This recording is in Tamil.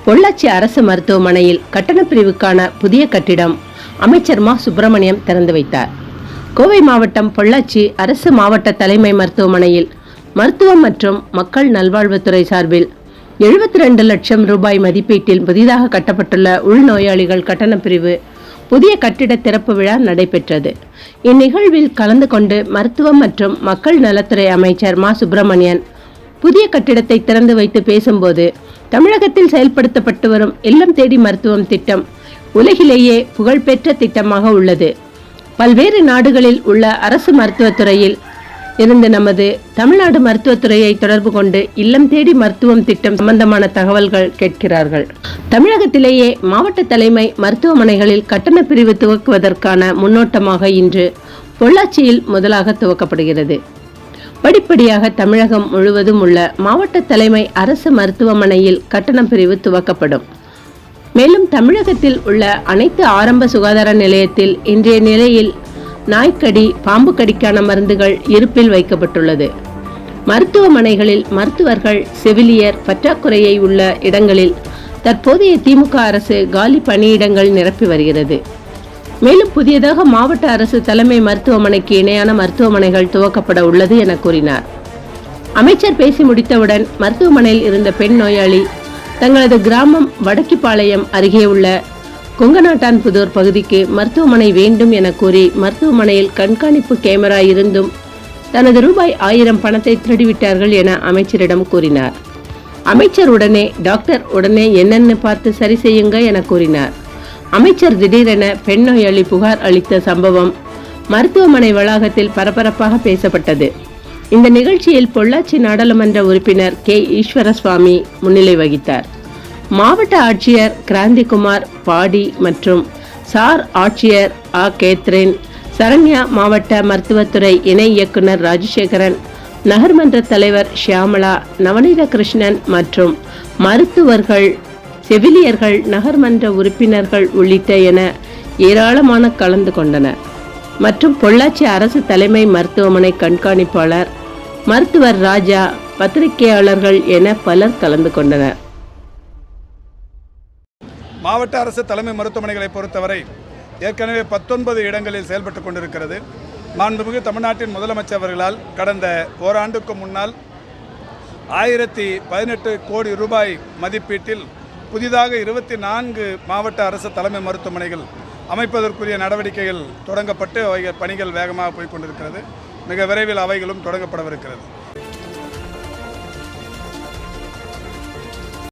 பொள்ளாச்சி அரசு மருத்துவமனையில் கட்டண பிரிவுக்கான புதிய கட்டிடம் அமைச்சர் மா சுப்பிரமணியம் திறந்து வைத்தார். கோவை மாவட்டம் பொள்ளாச்சி அரசு மாவட்ட தலைமை மருத்துவமனையில் மருத்துவம் மற்றும் மக்கள் நல்வாழ்வுத்துறை சார்பில் 72 லட்சம் ரூபாய் மதிப்பீட்டில் புதிதாக கட்டப்பட்டுள்ள உள்நோயாளிகள் கட்டண பிரிவு புதிய கட்டிட திறப்பு விழா நடைபெற்றது. இந்நிகழ்வில் கலந்து கொண்டு மருத்துவம் மற்றும் மக்கள் நலத்துறை அமைச்சர் மா சுப்பிரமணியன் புதிய கட்டிடத்தை திறந்து வைத்து பேசும்போது, தமிழகத்தில் செயல்படுத்தப்பட்டு வரும் இல்லம் தேடி மருத்துவம் திட்டம் உலகிலேயே புகழ்பெற்ற திட்டமாக உள்ளது. பல்வேறு நாடுகளில் உள்ள அரசு மருத்துவத்துறையில் இருந்து நமது தமிழ்நாடு மருத்துவத்துறையை தொடர்பு கொண்டு இல்லம் தேடி மருத்துவம் திட்டம் சம்பந்தமான தகவல்கள் கேட்கிறார்கள். தமிழகத்திலேயே மாவட்ட தலைமை மருத்துவமனைகளில் கட்டண பிரிவு துவக்குவதற்கான முன்னோட்டமாக இன்று பொள்ளாச்சியில் முதலாக துவக்கப்படுகிறது. படிப்படியாக தமிழகம் முழுவதும் உள்ள மாவட்ட தலைமை அரசு மருத்துவமனையில் கட்டண பிரிவு துவக்கப்படும். மேலும் தமிழகத்தில் உள்ள அனைத்து ஆரம்ப சுகாதார நிலையத்தில் இன்றைய நிலையில் நாய்க்கடி, பாம்பு கடிக்கான மருந்துகள் இருப்பில் வைக்கப்பட்டுள்ளது. மருத்துவமனைகளில் மருத்துவர்கள், செவிலியர் பற்றாக்குறையை உள்ள இடங்களில் தற்போதைய திமுக அரசு காலி பணியிடங்கள் நிரப்பி வருகிறது. மேலும் புதியதாக மாவட்ட அரசு தலைமை மருத்துவமனைக்கு இணையான மருத்துவமனைகள் துவக்கப்பட உள்ளது என கூறினார். அமைச்சர் பேசி முடித்தவுடன் மருத்துவமனையில் இருந்த பெண் நோயாளி தங்களது கிராமம் வடக்கிப்பாளையம் அருகே உள்ள கொங்கநாட்டான்புதூர் பகுதிக்கு மருத்துவமனை வேண்டும் என கூறி மருத்துவமனையில் கண்காணிப்பு கேமரா இருந்தும் தனது ரூபாய் 1000 பணத்தை திருடிவிட்டார்கள் என அமைச்சரிடம் கூறினார். அமைச்சர் உடனே டாக்டர் உடனே என்னென்னு பார்த்து சரி செய்யுங்க என கூறினார். அமைச்சர் திடீரென பெண் நோயாளி புகார் அளித்த சம்பவம் மருத்துவமனை வளாகத்தில் பரபரப்பாக பேசப்பட்டது. இந்த நிகழ்ச்சியில் பொள்ளாச்சி நாடாளுமன்ற உறுப்பினர் கே ஈஸ்வரசுவாமி முன்னிலை வகித்தார். மாவட்ட ஆட்சியர் கிராந்திகுமார் பாடி மற்றும் சார் ஆட்சியர் ஆ கேத்ரின், சரண்யா, மாவட்ட மருத்துவத்துறை இணை இயக்குனர் ராஜசேகரன், நகர்மன்ற தலைவர் ஷியாமலா, நவநீத கிருஷ்ணன் மற்றும் மருத்துவர்கள், செவிலியர்கள், நகர்மன்ற உறுப்பினர்கள் உள்ளிட்ட என ஏராளமான கலந்து கொண்டனர். மற்றும் பொள்ளாச்சி அரசு தலைமை மருத்துவமனை கண்காணிப்பாளர் மருத்துவர் ராஜா, பத்திரிகையாளர்கள் என பலர் கலந்து கொண்டனர். மாவட்ட அரசு தலைமை மருத்துவமனைகளை பொறுத்தவரை ஏற்கனவே 19 இடங்களில் செயல்பட்டு கொண்டிருக்கிறது. மாண்புமிகு தமிழ்நாட்டின் முதலமைச்சர் அவர்களால் கடந்த ஓராண்டுக்கு முன்னால் 1018 கோடி ரூபாய் மதிப்பீட்டில் புதிதாக 24 மாவட்ட அரசு தலைமை மருத்துவமனைகள் அமைப்பதற்குரிய நடவடிக்கைகள் தொடங்கப்பட்டு பணிகள் வேகமாக போய்கொண்டிருக்கிறது. மிக விரைவில் அவைகளும் தொடங்கப்படவிருக்கிறது.